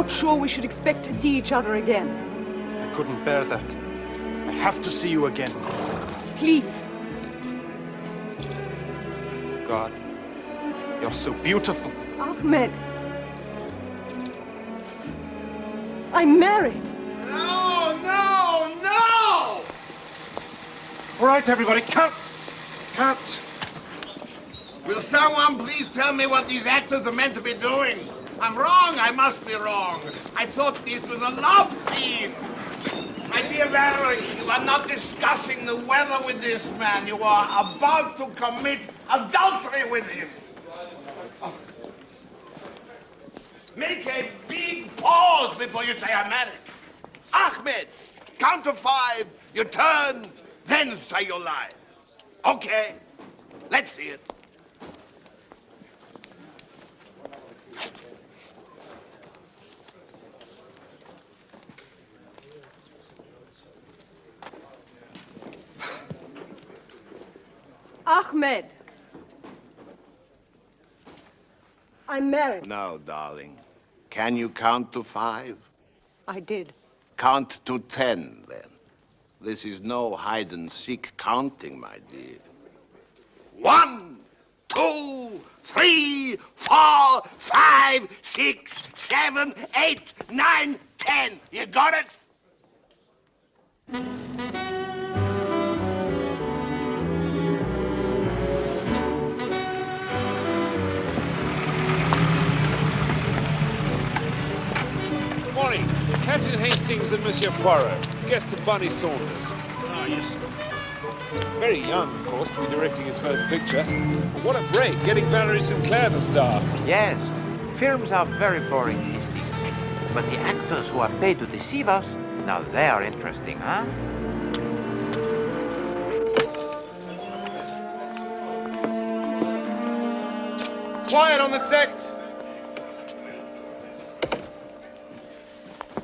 not sure we should expect to see each other again. I couldn't bear that. I have to see you again. Please. God, you're so beautiful. Ahmed. I'm married. No, no, no! All right, everybody, cut! Cut! Will someone please tell me what these actors are meant to be doing? I'm wrong, I must be wrong. I thought this was a love scene. My dear Valerie, you are not discussing the weather with this man. You are about to commit adultery with him. Oh. Make a big pause before you say I'm married. Ahmed, count to 5, you turn, then say you lie. Okay, let's see it. Ahmed. I'm married. No, darling. Can you count to 5? I did. Count to 10, then. This is no hide-and-seek counting, my dear. 1, 2, 3, 4, 5, 6, 7, 8, 9, 10. You got it? Morning. Captain Hastings and Monsieur Poirot. Guests of Bunny Saunders. Ah, yes. Very young, of course, to be directing his first picture. But what a break, getting Valerie Sinclair to star. Yes, films are very boring, Hastings. But the actors who are paid to deceive us, now they are interesting, huh? Quiet on the set!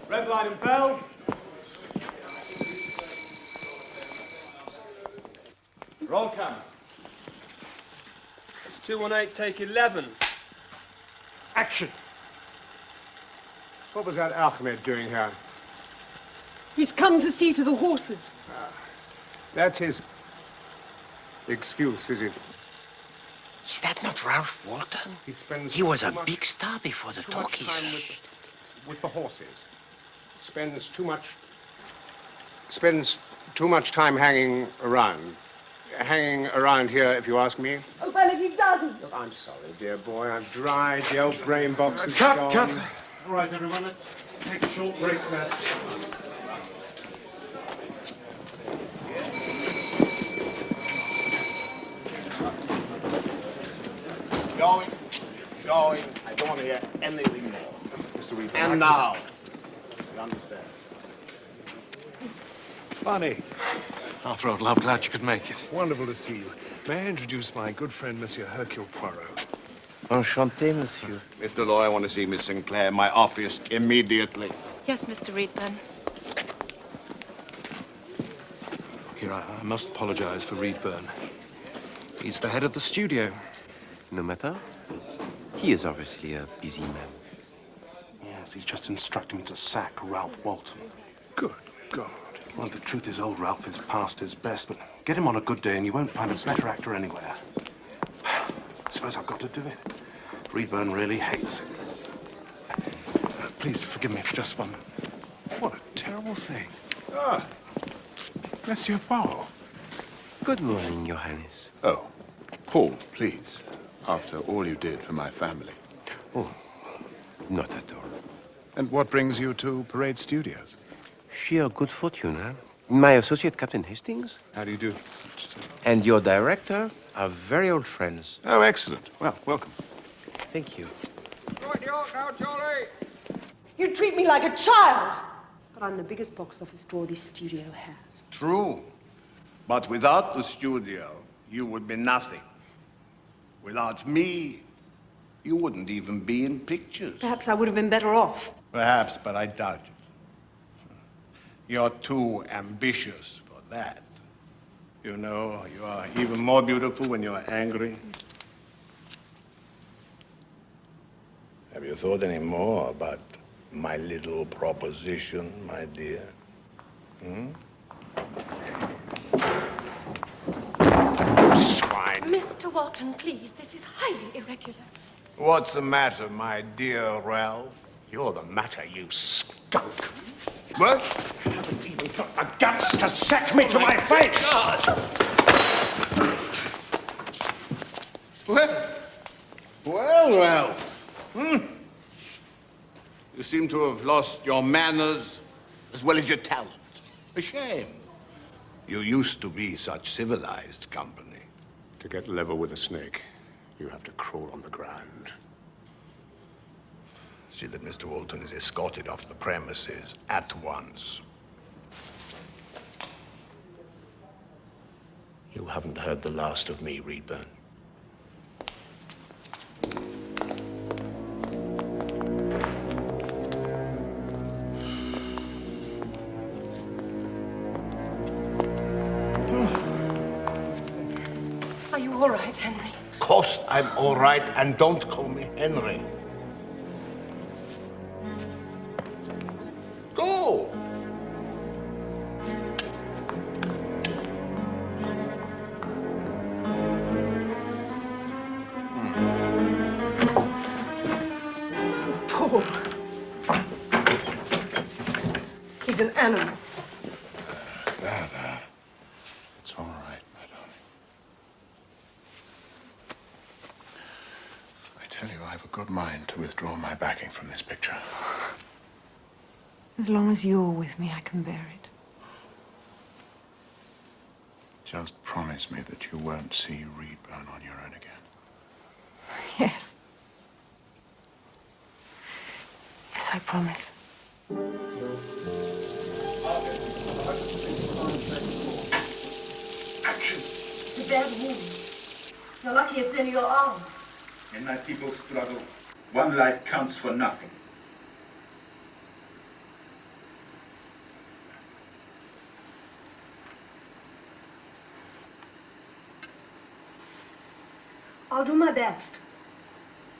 Red light and bell. Roll camera. It's 218, take 11. Action. What was that Ahmed doing here? He's come to see to the horses. That's his excuse, is it? Is that not Ralph Walton? He was a big star before the too much talkies. time with the horses. Spends too much time hanging around here, if you ask me. Oh, well, if he doesn't. Look, I'm sorry, dear boy. I've dried. The old brain box is Cut, gone. cut. All right, everyone, let's take a short break now. Going. I don't want to hear anything more. Mr. Reed, And now. You understand? Funny. Arthur, old love, glad you could make it. Wonderful to see you. May I introduce my good friend, Monsieur Hercule Poirot? Enchanté, monsieur. Mr. Law, I want to see Miss Sinclair in my office immediately. Yes, Mr. Reedburn. Here, I must apologize for Reedburn. He's the head of the studio. No matter. He is obviously a busy man. Yes, he's just instructed me to sack Ralph Walton. Good God. Well, the truth is, old Ralph is past his best, but get him on a good day and you won't find a better actor anywhere. I suppose I've got to do it. Reedburn really hates him. Please forgive me for just one. What a terrible thing. Ah, Monsieur Poirot. Good morning, Your Highness. Oh, Paul, please. After all you did for my family. Oh, not at all. And what brings you to Parade Studios? Sheer good fortune, huh? My associate, Captain Hastings, How do you do? and your director are very old friends. Oh, excellent. Well, welcome. Thank you. You treat me like a child. But I'm the biggest box office draw this studio has. True. But without the studio, you would be nothing. Without me, you wouldn't even be in pictures. Perhaps I would have been better off. Perhaps, but I doubt it. You're too ambitious for that. You know, you are even more beautiful when you're angry. Have you thought any more about my little proposition, my dear? Hmm? Swine. Mr. Walton, please, this is highly irregular. What's the matter, my dear Ralph? You're the matter, you skunk. What? You haven't even got the guts to sack me to my face! Well, Ralph. You seem to have lost your manners as well as your talent. A shame. You used to be such civilized company. To get level with a snake, you have to crawl on the ground. See that Mr. Walton is escorted off the premises at once. You haven't heard the last of me, Reedburn. Are you all right, Henry? Of course I'm all right, and don't call me Henry. Go! Paul. He's an animal. There. It's all right, my darling. I tell you, I've a good mind to withdraw my backing from this picture. As long as you're with me, I can bear it. Just promise me that you won't see Reedburn on your own again. Yes. Yes, I promise. Action! The bad wound. You're lucky it's in your arm. In my people's struggle, one life counts for nothing. I'll do my best.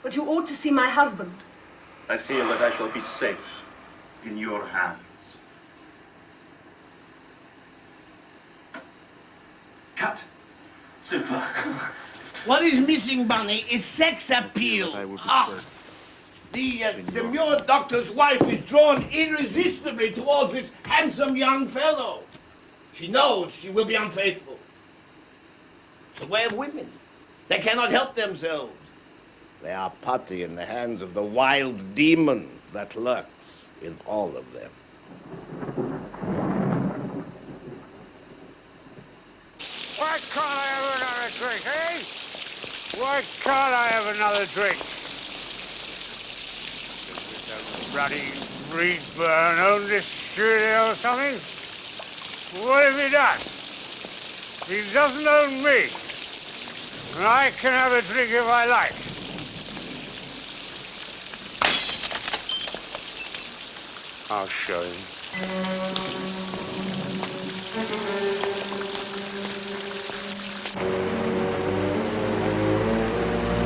But you ought to see my husband. I feel that I shall be safe in your hands. Cut. Super. What is missing, Bunny, is sex appeal. The demure doctor's wife is drawn irresistibly towards this handsome young fellow. She knows she will be unfaithful. It's the way of women. They cannot help themselves. They are putty in the hands of the wild demon that lurks in all of them. Why can't I have another drink, eh? Why can't I have another drink? Does bloody Reedburn own this studio or something? What if he does? He doesn't own me. And I can have a drink if I like. I'll show him.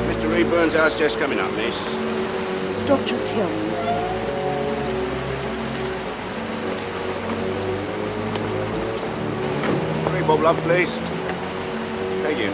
Mr. Reedburn's house just coming up, miss. Stop just here. 3 bob love, please. Thank you.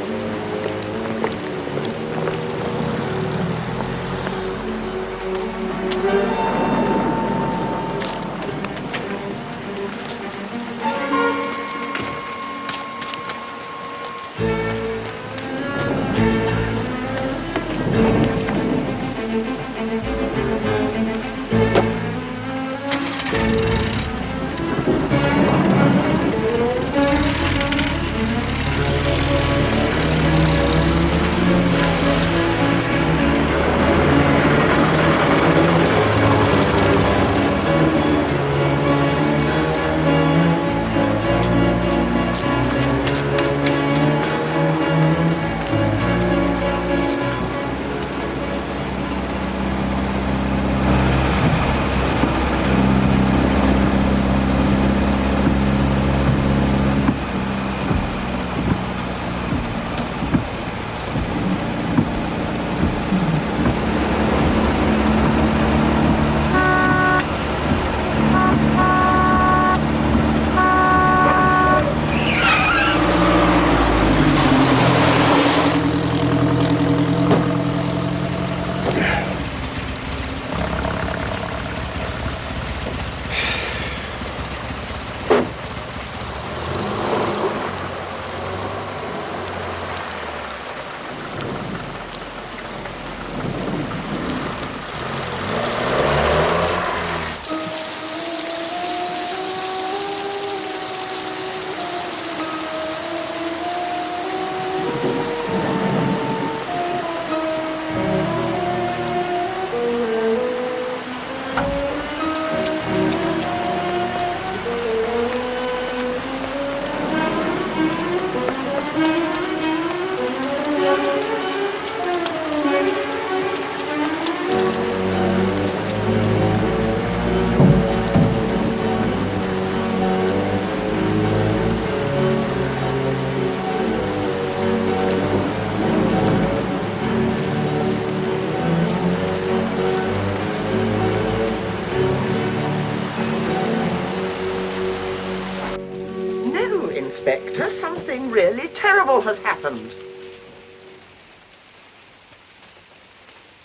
something really terrible has happened.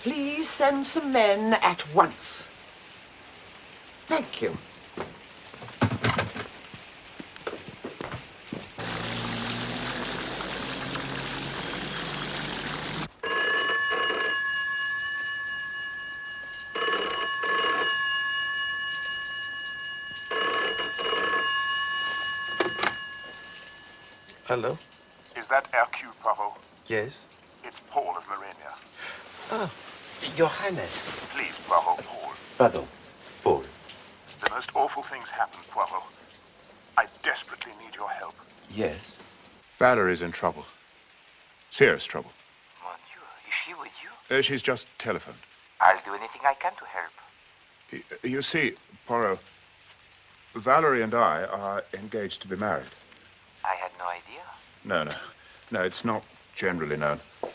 Please send some men at once. Thank you. Hello? Is that RQ, Poirot? Yes? It's Paul of Lorena. Ah, Your Highness. Please, Poirot, Paul. Pardon, Paul. The most awful things happen, Poirot. I desperately need your help. Yes? Valerie's in trouble. Serious trouble. Mon Dieu, is she with you? She's just telephoned. I'll do anything I can to help. You see, Poirot, Valerie and I are engaged to be married. I had no idea. No, it's not generally known. You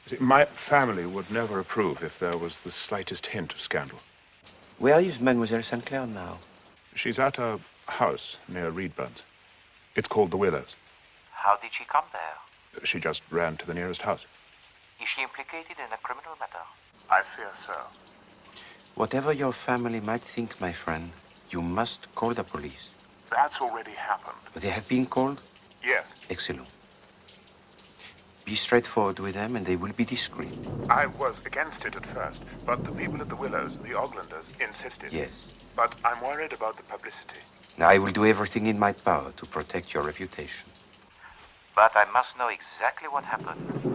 see, my family would never approve if there was the slightest hint of scandal. Where is Mademoiselle St. Clair now? She's at a house near Reedburn's. It's called the Willows. How did she come there? She just ran to the nearest house. Is she implicated in a criminal matter? I fear so. Whatever your family might think, my friend, you must call the police. That's already happened. They have been called? Yes. Excellent. Be straightforward with them and they will be discreet. I was against it at first, but the people at the Willows, the Oglanders, insisted. Yes. But I'm worried about the publicity. Now, I will do everything in my power to protect your reputation. But I must know exactly what happened.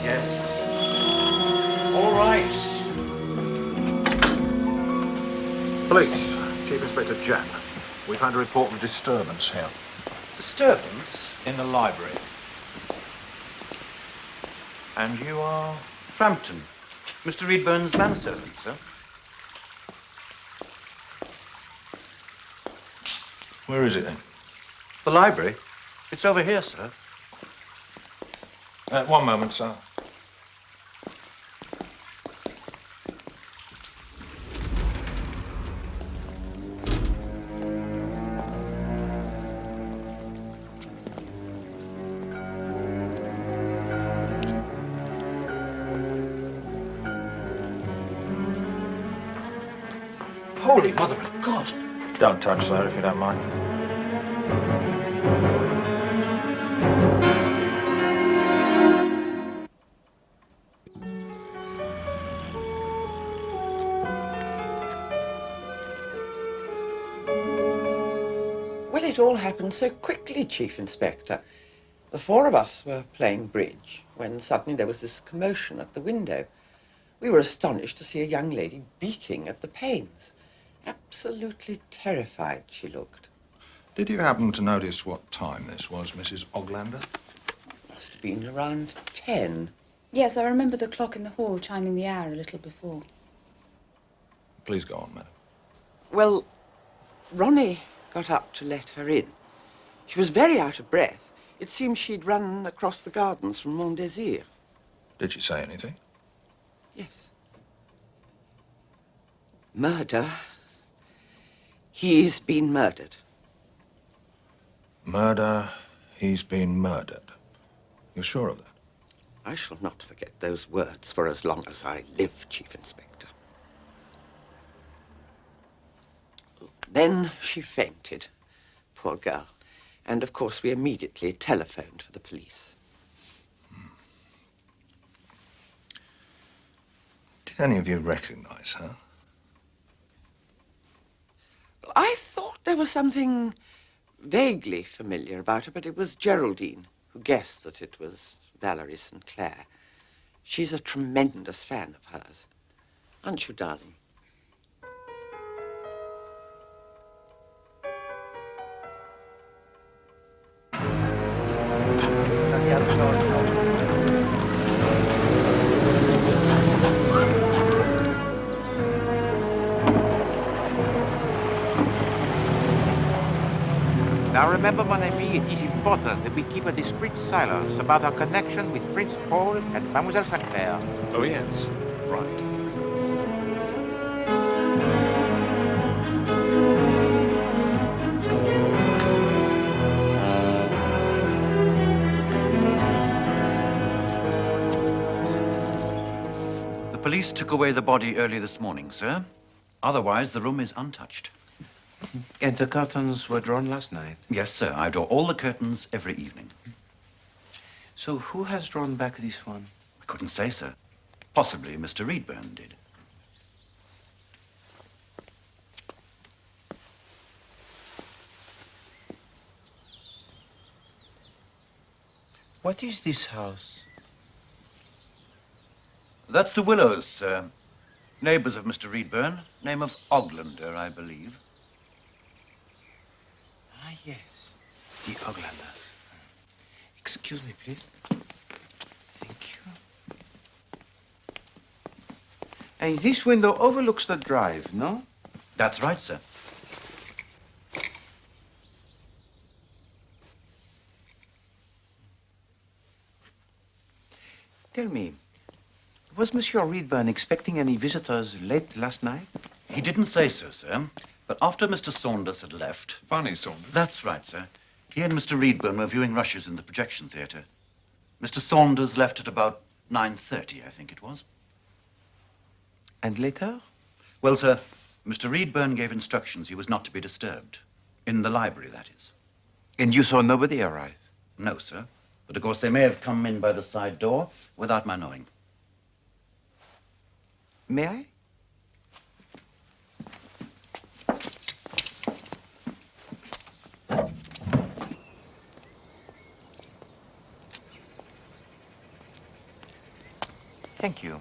Yes. All right. Police, Chief Inspector Jack. We've had a report of a disturbance here. Disturbance in the library. And you are? Frampton. Mr. Reedburn's manservant, sir. Where is it then? The library? It's over here, sir. One moment, sir. Holy Mother of God! Don't touch, sir, if you don't mind. Well, it all happened so quickly, Chief Inspector. The four of us were playing bridge when suddenly there was this commotion at the window. We were astonished to see a young lady beating at the panes. Absolutely terrified she looked. Did you happen to notice what time this was, Mrs. Oglander? Must have been around 10. Yes, I remember the clock in the hall chiming the hour a little before. Please go on, madam. Well, Ronnie got up to let her in. She was very out of breath. It seemed she'd run across the gardens from Mont Désir. Did she say anything? Yes. Murder. He's been murdered. Murder. He's been murdered. You're sure of that? I shall not forget those words for as long as I live, Chief Inspector. Then she fainted, poor girl. And of course we immediately telephoned for the police. Did any of you recognize her? Well, I thought there was something vaguely familiar about her, but it was Geraldine who guessed that it was Valerie St. Clair. She's a tremendous fan of hers. Aren't you, darling? remember, mon ami, it is important that we keep a discreet silence about our connection with Prince Paul and Mademoiselle Sinclair. Oh, yes. Right. The police took away the body early this morning, sir. Otherwise, the room is untouched. And the curtains were drawn last night? Yes, sir. I draw all the curtains every evening. So who has drawn back this one? I couldn't say, sir. Possibly Mr. Reedburn did. What is this house? That's the Willows, sir. Neighbors of Mr. Reedburn. Name of Oglander, I believe. Ah, yes. The Oglanders. Excuse me, please. Thank you. And this window overlooks the drive, no? That's right, sir. Tell me, was Monsieur Reedburn expecting any visitors late last night? He didn't say so, sir. But after Mr. Saunders had left... Barney Saunders? That's right, sir. He and Mr. Reedburn were viewing rushes in the projection theatre. Mr. Saunders left at about 9:30, I think it was. And later? Well, sir, Mr. Reedburn gave instructions he was not to be disturbed. In the library, that is. And you saw nobody arrive? No, sir. But, of course, they may have come in by the side door without my knowing. May I? Thank you.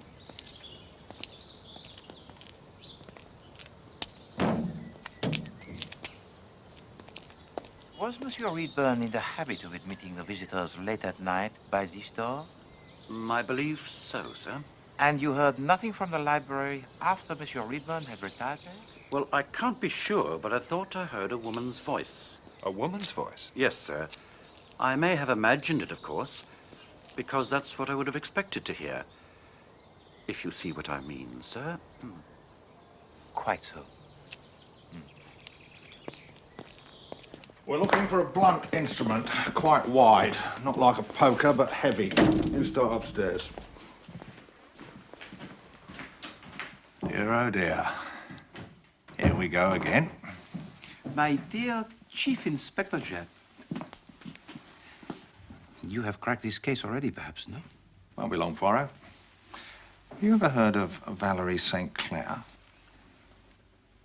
Was Monsieur Reedburn in the habit of admitting the visitors late at night by this door? I believe so, sir. And you heard nothing from the library after Monsieur Reedburn had retired there? Well, I can't be sure, but I thought I heard a woman's voice. A woman's voice? Yes, sir. I may have imagined it, of course, because that's what I would have expected to hear. If you see what I mean, sir. Quite so. We're looking for a blunt instrument, quite wide. Not like a poker, but heavy. You start upstairs. Dear, oh dear. Here we go again. My dear Chief Inspector Jebb, you have cracked this case already, perhaps, no? Won't be long, Poirot. Have you ever heard of Valerie St. Clair?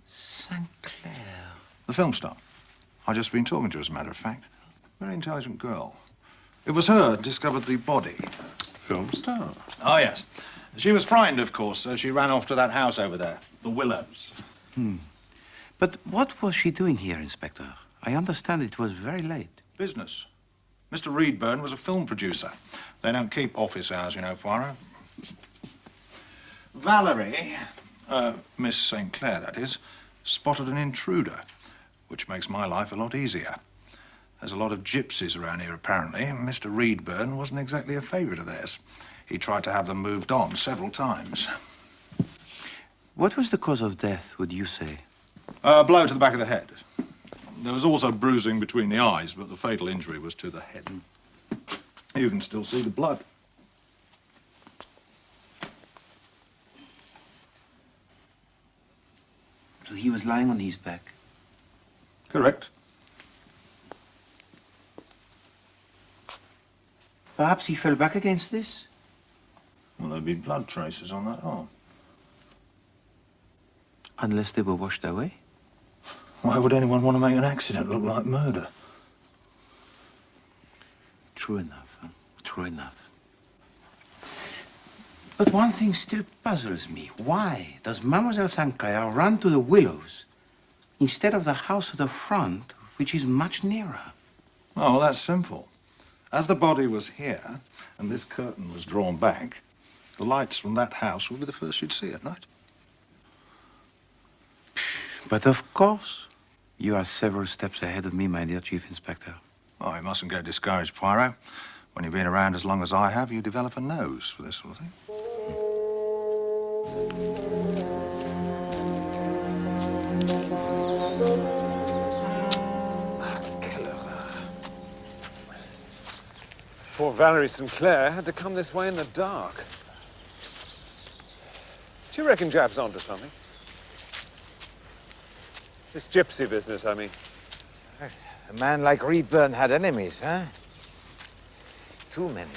St. Clair? The film star. I've just been talking to her, as a matter of fact. Very intelligent girl. It was her discovered the body. Film star? Oh, yes. She was frightened, of course, so she ran off to that house over there, the Willows. But what was she doing here, Inspector? I understand it was very late. Business. Mr. Reedburn was a film producer. They don't keep office hours, you know, Poirot. Valerie, Miss St. Clair, that is, spotted an intruder, which makes my life a lot easier. There's a lot of gypsies around here, apparently, and Mr. Reedburn wasn't exactly a favourite of theirs. He tried to have them moved on several times. What was the cause of death, would you say? A blow to the back of the head. There was also bruising between the eyes, but the fatal injury was to the head. You can still see the blood. So he was lying on his back? Correct. Perhaps he fell back against this? Well, there'd be blood traces on that arm. Unless they were washed away? Why would anyone want to make an accident look like murder? True enough, huh? True enough. But one thing still puzzles me. Why does Mademoiselle St. Clair run to the Willows instead of the house at the front, which is much nearer? Oh, well, that's simple. As the body was here, and this curtain was drawn back, the lights from that house would be the first you'd see at night. But of course, You are several steps ahead of me, my dear Chief Inspector. Oh, you mustn't get discouraged, Poirot. When you've been around as long as I have, you develop a nose for this sort of thing. Poor Valerie Sinclair had to come this way in the dark. Do you reckon Jab's onto something? This gypsy business, I mean. A man like Reedburn had enemies, huh? Too many.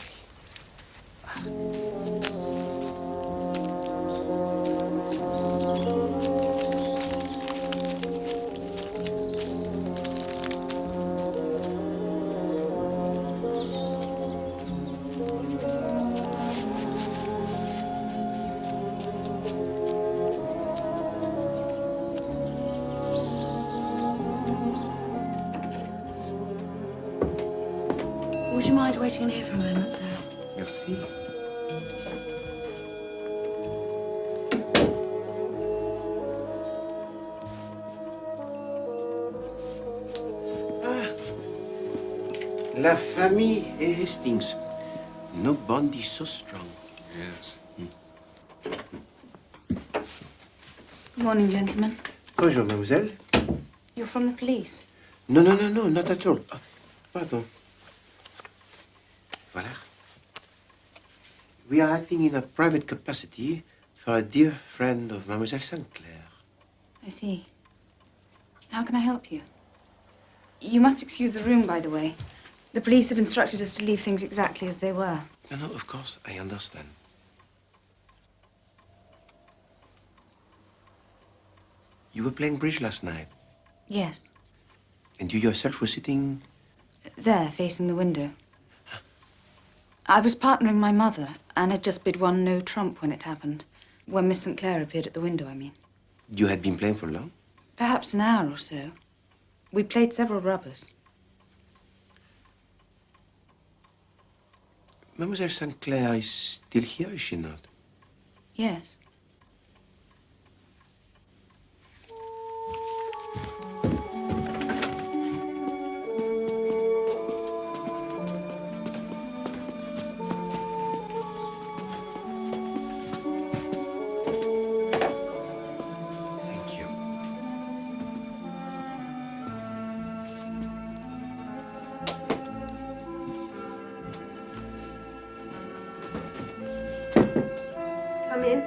Would you mind waiting in here for a moment, sirs? Merci. La famille Hastings. No bond is so strong. Yes. Good morning, gentlemen. Bonjour, mademoiselle. You're from the police? No, not at all. Pardon. Voilà. We are acting in a private capacity for a dear friend of Mademoiselle Sinclair. I see. How can I help you? You must excuse the room, by the way. The police have instructed us to leave things exactly as they were. No, of course, I understand. You were playing bridge last night, Yes. and you yourself were sitting... There, facing the window. I was partnering my mother and had just bid one no trump when it happened. When Miss St. Clair appeared at the window, I mean. You had been playing for long? Perhaps an hour or so. We'd played several rubbers. Mademoiselle St. Clair is still here, is she not? Yes. Come in.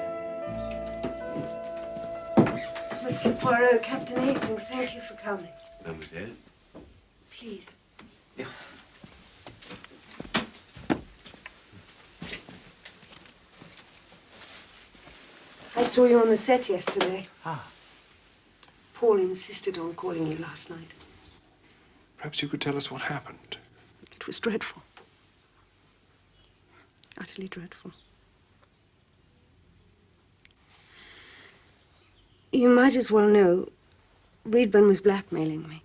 Monsieur Poirot, Captain Hastings, thank you for coming. Mademoiselle? Please. Yes. I saw you on the set yesterday. Ah. Paul insisted on calling you last night. Perhaps you could tell us what happened. It was dreadful. Utterly dreadful. You might as well know Reedburn was blackmailing me.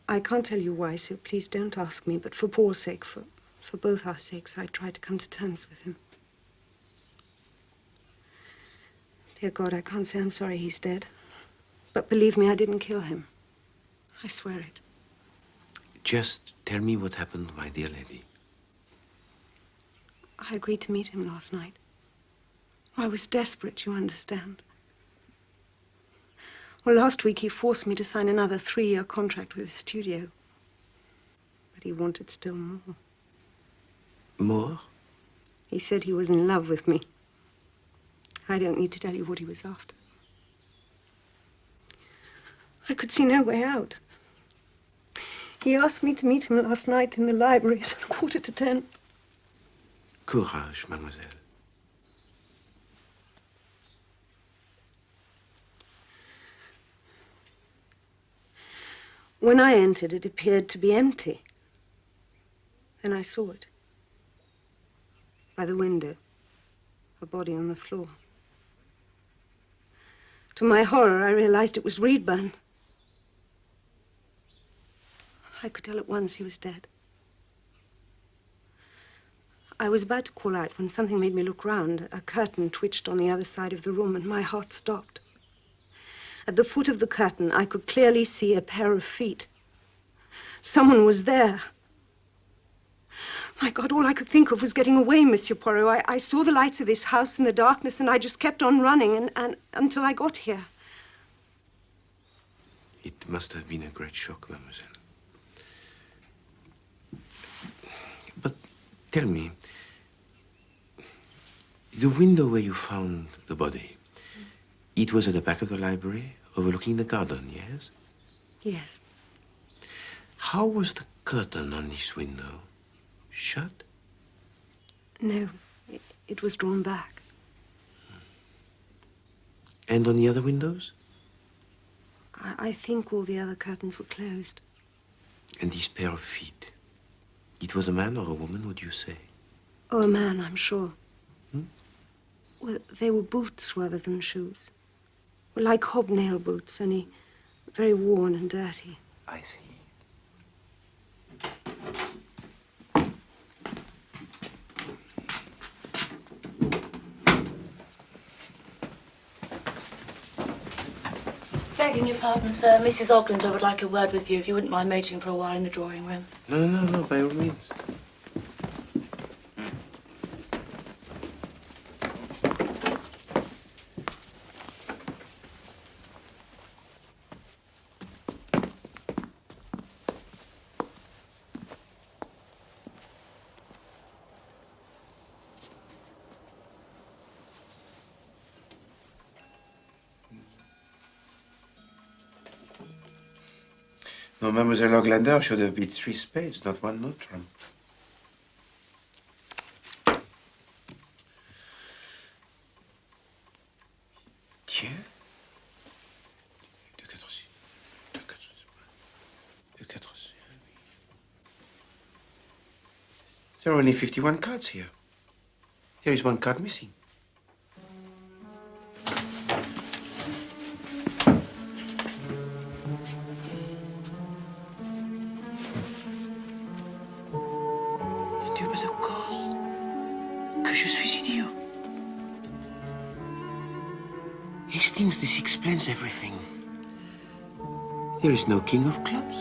I can't tell you why, so please don't ask me, but for Paul's sake, for both our sakes, I tried to come to terms with him. Dear God, I can't say I'm sorry he's dead. But believe me, I didn't kill him. I swear it. Just tell me what happened, my dear lady. I agreed to meet him last night. I was desperate, you understand. Well, last week he forced me to sign another 3-year contract with the studio. But he wanted still more. More? He said he was in love with me. I don't need to tell you what he was after. I could see no way out. He asked me to meet him last night in the library at 9:45. Courage, mademoiselle. When I entered, it appeared to be empty. Then I saw it. By the window. A body on the floor. To my horror, I realized it was Reedburn. I could tell at once he was dead. I was about to call out when something made me look round. A curtain twitched on the other side of the room, and my heart stopped. At the foot of the curtain, I could clearly see a pair of feet. Someone was there. My God, all I could think of was getting away, Monsieur Poirot. I saw the lights of this house in the darkness, and I just kept on running and until I got here. It must have been a great shock, mademoiselle. But tell me, the window where you found the body, it was at the back of the library, overlooking the garden, yes? Yes. How was the curtain on this window? Shut? No, it was drawn back. And on the other windows? I think all the other curtains were closed. And this pair of feet, it was a man or a woman, would you say? Oh, a man, I'm sure. Well, they were boots rather than shoes. Well, like hobnail boots, only very worn and dirty. I see. Begging your pardon, sir. Mrs. Oglinter would like a word with you if you wouldn't mind waiting for a while in the drawing room. No, by all means. No, Mademoiselle Oglander should have beat 3 spades, not 1 no trump. Tiens. 2, 4, 6. 2, 4, 6. 2, 4, 6. There are only 51 cards here. There is 1 card missing. This explains everything. There is no king of clubs.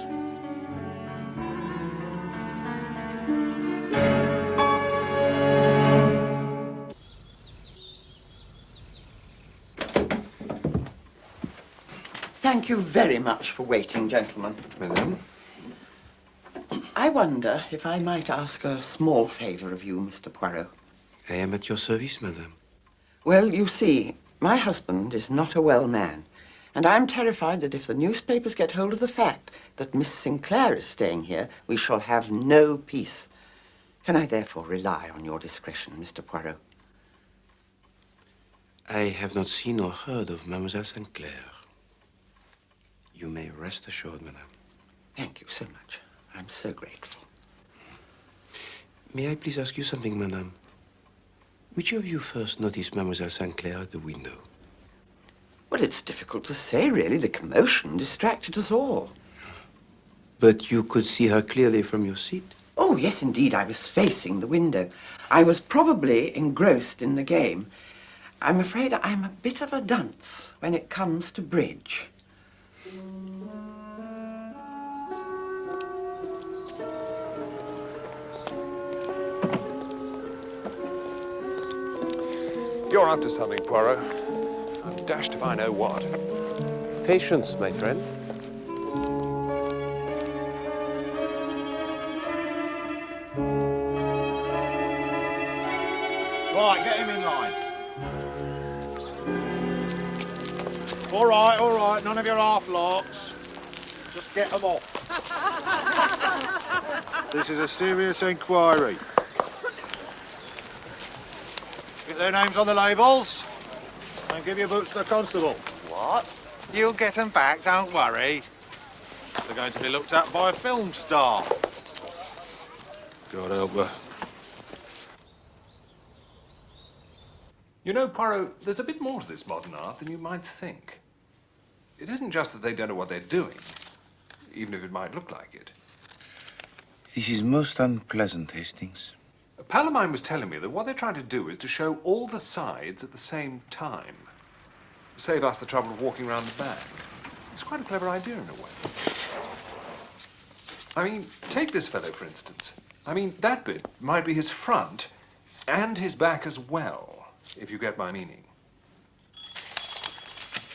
Thank you very much for waiting, gentlemen. Madame? I wonder if I might ask a small favor of you, Mr. Poirot. I am at your service, madame. Well, you see, my husband is not a well man, and I'm terrified that if the newspapers get hold of the fact that Miss Sinclair is staying here, we shall have no peace. Can I therefore rely on your discretion, Mr. Poirot? I have not seen or heard of Mademoiselle Sinclair. You may rest assured, madame. Thank you so much. I'm so grateful. May I please ask you something, madame? Which of you first noticed Mademoiselle Sinclair at the window? Well, it's difficult to say, really. The commotion distracted us all. But you could see her clearly from your seat? Oh, yes, indeed. I was facing the window. I was probably engrossed in the game. I'm afraid I'm a bit of a dunce when it comes to bridge. You're up to something, Poirot. I'm dashed if I know what. Patience, my friend. Right, get him in line. All right, none of your half-larks. Just get them off. This is a serious inquiry. Get their names on the labels and give your boots to the constable. What? You'll get them back, don't worry. They're going to be looked at by a film star. God help her. You know, Poirot, there's a bit more to this modern art than you might think. It isn't just that they don't know what they're doing, even if it might look like it. This is most unpleasant, Hastings. A pal of mine was telling me that what they're trying to do is to show all the sides at the same time. Save us the trouble of walking around the back. It's quite a clever idea in a way. I mean, take this fellow, for instance. I mean, that bit might be his front and his back as well, if you get my meaning.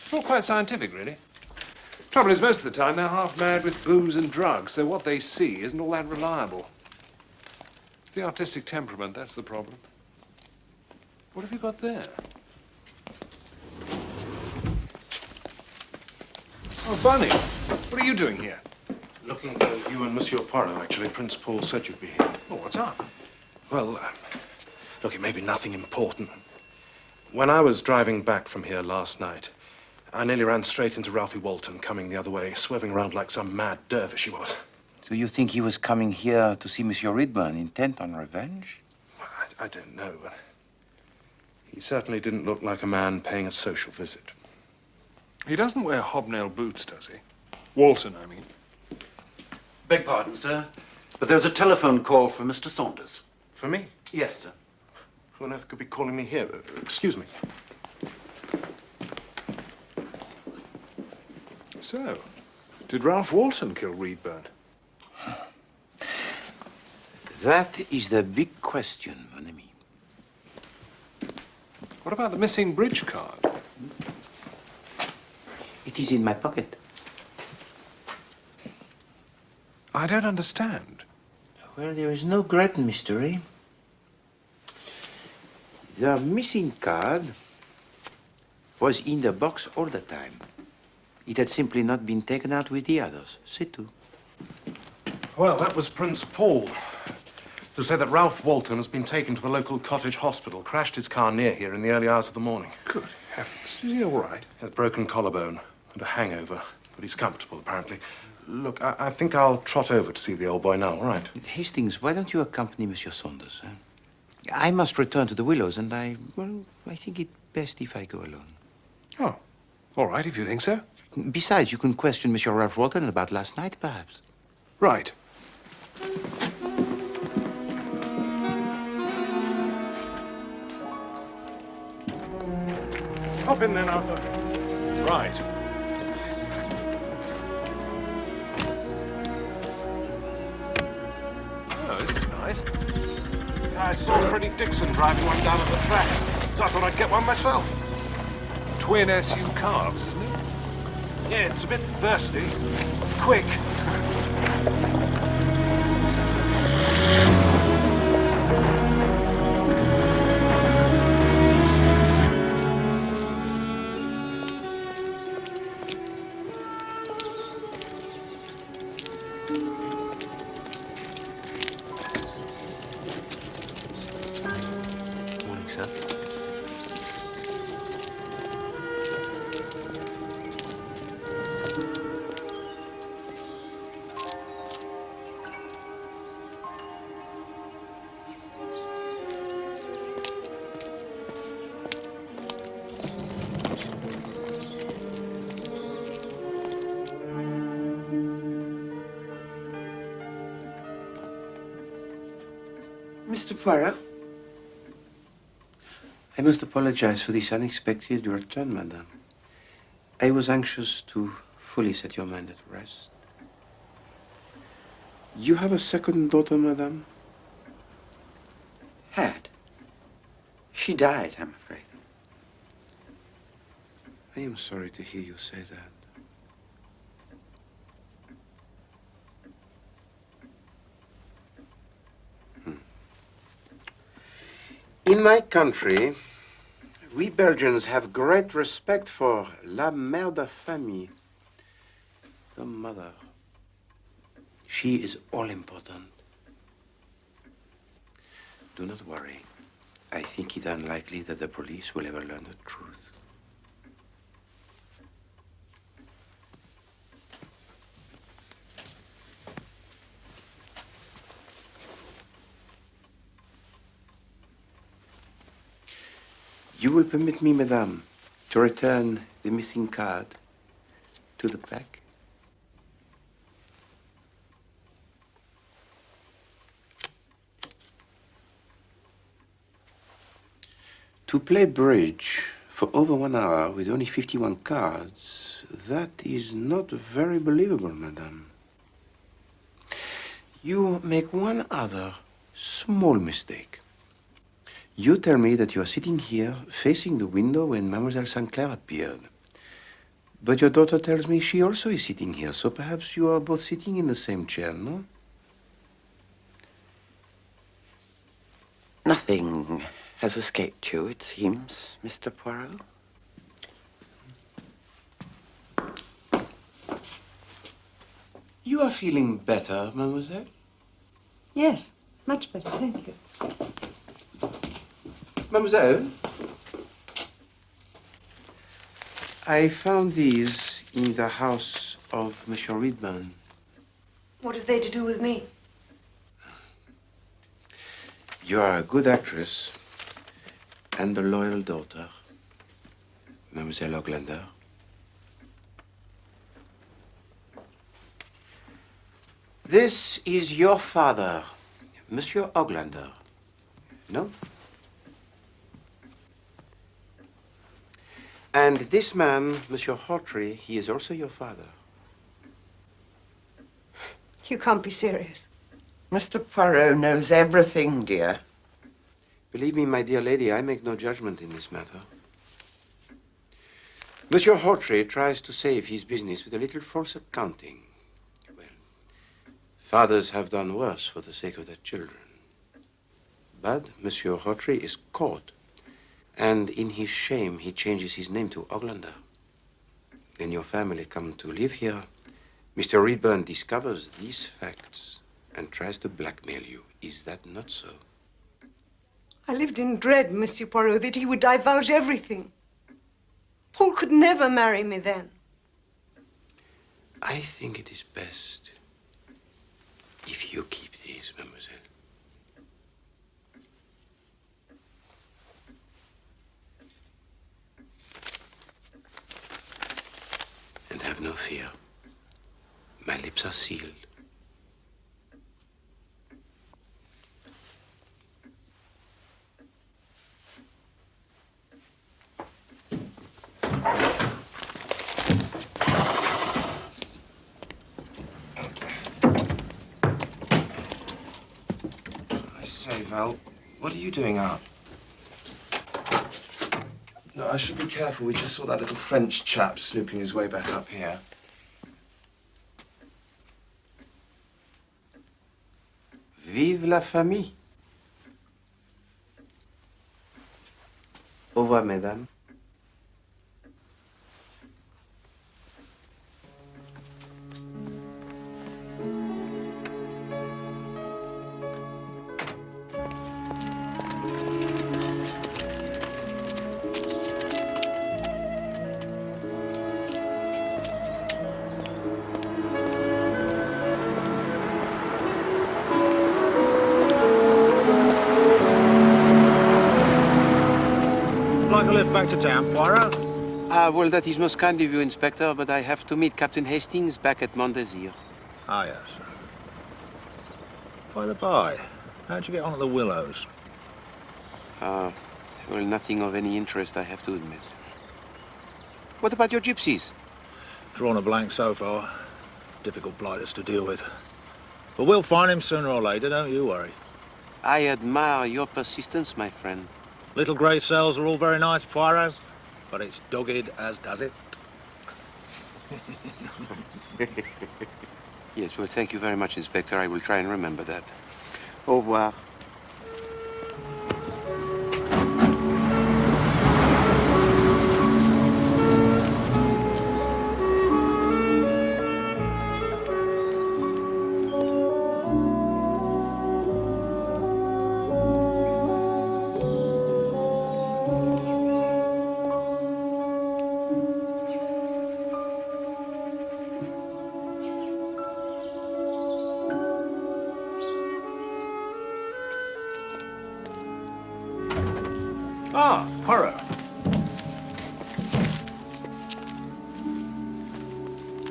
It's all quite scientific, really. Trouble is, most of the time, they're half mad with booze and drugs, so what they see isn't all that reliable. It's the artistic temperament, that's the problem. What have you got there? Oh, Bunny, what are you doing here? Looking for you and Monsieur Poirot, actually. Prince Paul said you'd be here. Oh, what's up? Well, look, it may be nothing important. When I was driving back from here last night, I nearly ran straight into Ralphie Walton coming the other way, swerving around like some mad dervish he was. So you think he was coming here to see Monsieur Redburn, intent on revenge? Well, I don't know, but he certainly didn't look like a man paying a social visit. He doesn't wear hobnail boots, does he? Walton, I mean. Beg pardon, sir, but there's a telephone call for Mr. Saunders. For me? Yes, sir. Who on earth could be calling me here? Excuse me. So, did Ralph Walton kill Redburn? That is the big question, mon ami. What about the missing bridge card? It is in my pocket. I don't understand. Well, there is no great mystery. The missing card was in the box all the time. It had simply not been taken out with the others. C'est tout. Well, that was Prince Paul. To say that Ralph Walton has been taken to the local cottage hospital, crashed his car near here in the early hours of the morning. Good heavens. Is he all right? He had a broken collarbone and a hangover, but he's comfortable, apparently. Look, I think I'll trot over to see the old boy now, all right? Hastings, why don't you accompany Monsieur Saunders? I must return to the Willows, and I think it best if I go alone. Oh, all right, if you think so. Besides, you can question Monsieur Ralph Walton about last night, perhaps. Right. Hop in then, Arthur. Right. Oh, this is nice. I saw Freddie Dixon driving one down at the track. So I thought I'd get one myself. Twin SU carbs, isn't it? Yeah, it's a bit thirsty. Quick. Morning, sir. Mr. Poirot, I must apologize for this unexpected return, madame. I was anxious to fully set your mind at rest. You have a second daughter, madame? Had. She died, I'm afraid. I am sorry to hear you say that. In my country, we Belgians have great respect for la mère de famille, the mother. She is all important. Do not worry. I think it unlikely that the police will ever learn the truth. You will permit me, madame, to return the missing card to the pack? To play bridge For over 1 hour, with only 51 cards, that is not very believable, madame. You make one other small mistake. You tell me that you are sitting here, facing the window when Mademoiselle Sinclair appeared. But your daughter tells me she also is sitting here, so perhaps you are both sitting in the same chair, no? Nothing has escaped you, it seems, Mr. Poirot. You are feeling better, mademoiselle? Yes, much better, thank you. Mademoiselle? I found these in the house of Monsieur Redburn. What have they to do with me? You are a good actress and a loyal daughter, Mademoiselle Oglander. This is your father, Monsieur Oglander. No? And this man, Monsieur Hawtrey, he is also your father. You can't be serious. Mr. Poirot knows everything, dear. Believe me, my dear lady, I make no judgment in this matter. Monsieur Hawtrey tries to save his business with a little false accounting. Well, fathers have done worse for the sake of their children. But Monsieur Hawtrey is caught, and in his shame, he changes his name to Oglander. When your family come to live here, Mr. Redburn discovers these facts and tries to blackmail you. Is that not so? I lived in dread, Monsieur Poirot, that he would divulge everything. Paul could never marry me then. I think it is best if you keep these, mademoiselle. And have no fear. My lips are sealed. I say, Val, what are you doing up? No, I should be careful. We just saw that little French chap snooping his way back up here. Vive la famille. Au revoir, mesdames. Back to town, Poirot? Well, that is most kind of you, Inspector, but I have to meet Captain Hastings back at Montdésir. Ah, yes. By the by, how'd you get on at the Willows? Well, nothing of any interest, I have to admit. What about your gypsies? Drawn a blank so far. Difficult blighters to deal with. But we'll find him sooner or later, don't you worry. I admire your persistence, my friend. Little grey cells are all very nice, Poirot, but it's dogged as does it. Yes, well, thank you very much, Inspector. I will try and remember that. Au revoir. Ah, Poirot.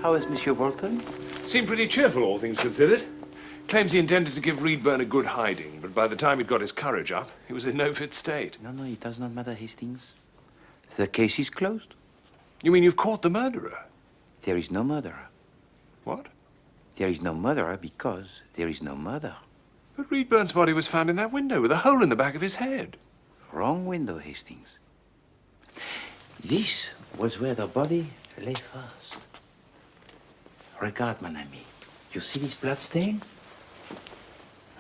How is Monsieur Walton? Seemed pretty cheerful, all things considered. Claims he intended to give Redburn a good hiding, but by the time he'd got his courage up, he was in no fit state. No, it does not matter, Hastings. The case is closed. You mean you've caught the murderer? There is no murderer. What? There is no murderer because there is no murder. But Reedburn's body was found in that window with a hole in the back of his head. Wrong window, Hastings. This was where the body lay first. Regard, mon ami. You see this blood stain?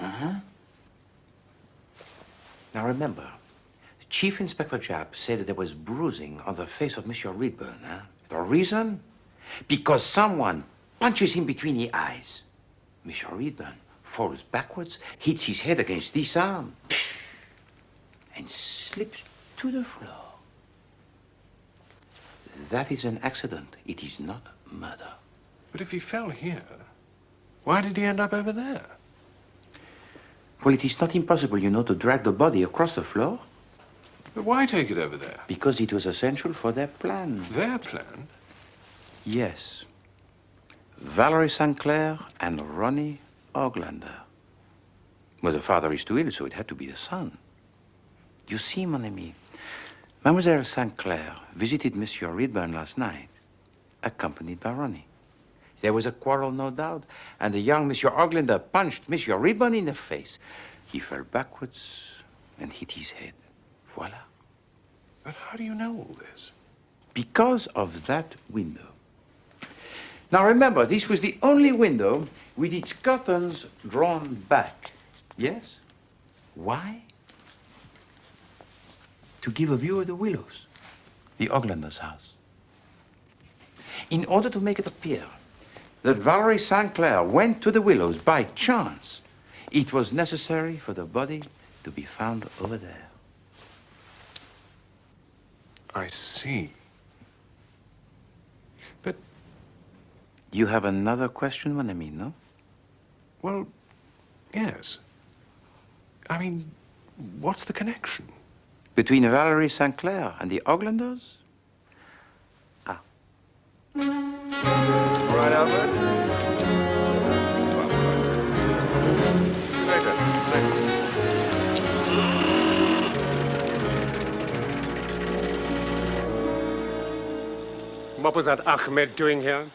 Uh-huh. Now remember, Chief Inspector Japp said that there was bruising on the face of Monsieur Reedburn. Huh? The reason? Because someone punches him between the eyes. Monsieur Reedburn falls backwards, hits his head against this arm, and slips to the floor. That is an accident. It is not murder. But if he fell here, why did he end up over there? Well, it is not impossible, you know, to drag the body across the floor. But why take it over there? Because it was essential for their plan. Their plan? Yes. Valerie St. Clair and Ronnie Oglander. Well, the father is too ill, so it had to be the son. You see, mon ami, Mademoiselle St. Clair visited Monsieur Reedburn last night, accompanied by Ronnie. There was a quarrel, no doubt, and the young Monsieur Oglander punched Monsieur Reedburn in the face. He fell backwards and hit his head. Voila. But how do you know all this? Because of that window. Now remember, this was the only window with its curtains drawn back. Yes? Why? To give a view of the Willows, the Oglander's house. In order to make it appear that Valerie St. Clair went to the Willows by chance, it was necessary for the body to be found over there. I see. But... You have another question, mon ami, no? Well, yes. I mean, what's the connection? Between Valerie St. Clair and the Oglanders? Ah. All right, Albert. What was that Ahmed doing here?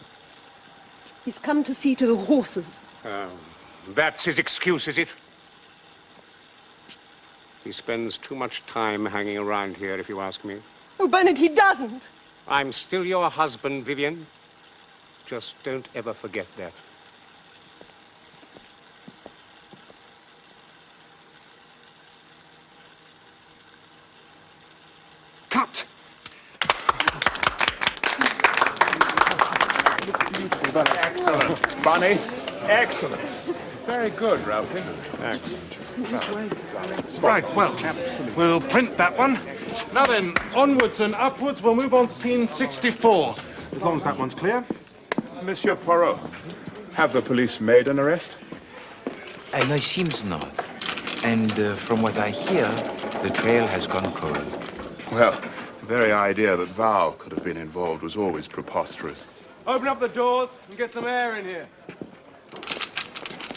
He's come to see to the horses. That's his excuse, is it? He spends too much time hanging around here, if you ask me. Oh, Bernard, he doesn't. I'm still your husband, Vivian. Just don't ever forget that. Cut! Excellent. Bonnie, excellent. Very good, Ralphie. Excellent. Right, well, we'll print that one. Now then, onwards and upwards, we'll move on to scene 64. As long as that one's clear. Monsieur Poirot, have the police made an arrest? No, it seems not. And from what I hear, the trail has gone cold. Well, the very idea that Val could have been involved was always preposterous. Open up the doors and get some air in here.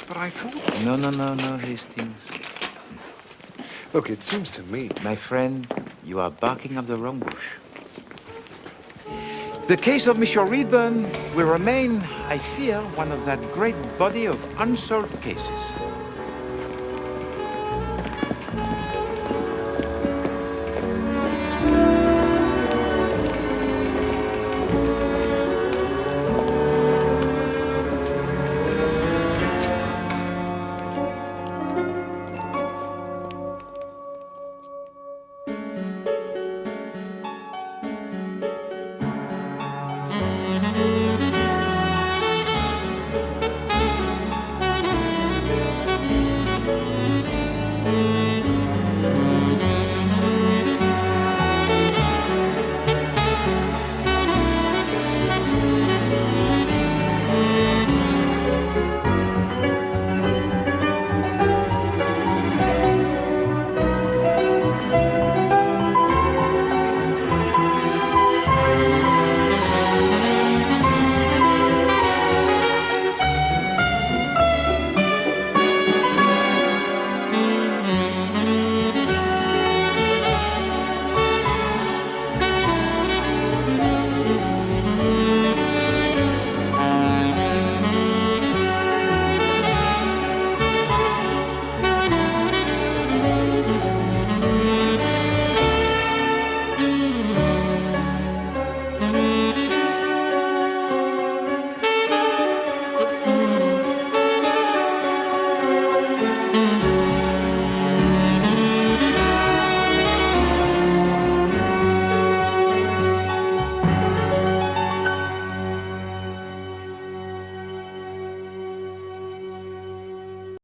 But I thought... No, Hastings. Look, it seems to me... My friend, you are barking up the wrong bush. The case of Monsieur Reedburn will remain, I fear, one of that great body of unsolved cases.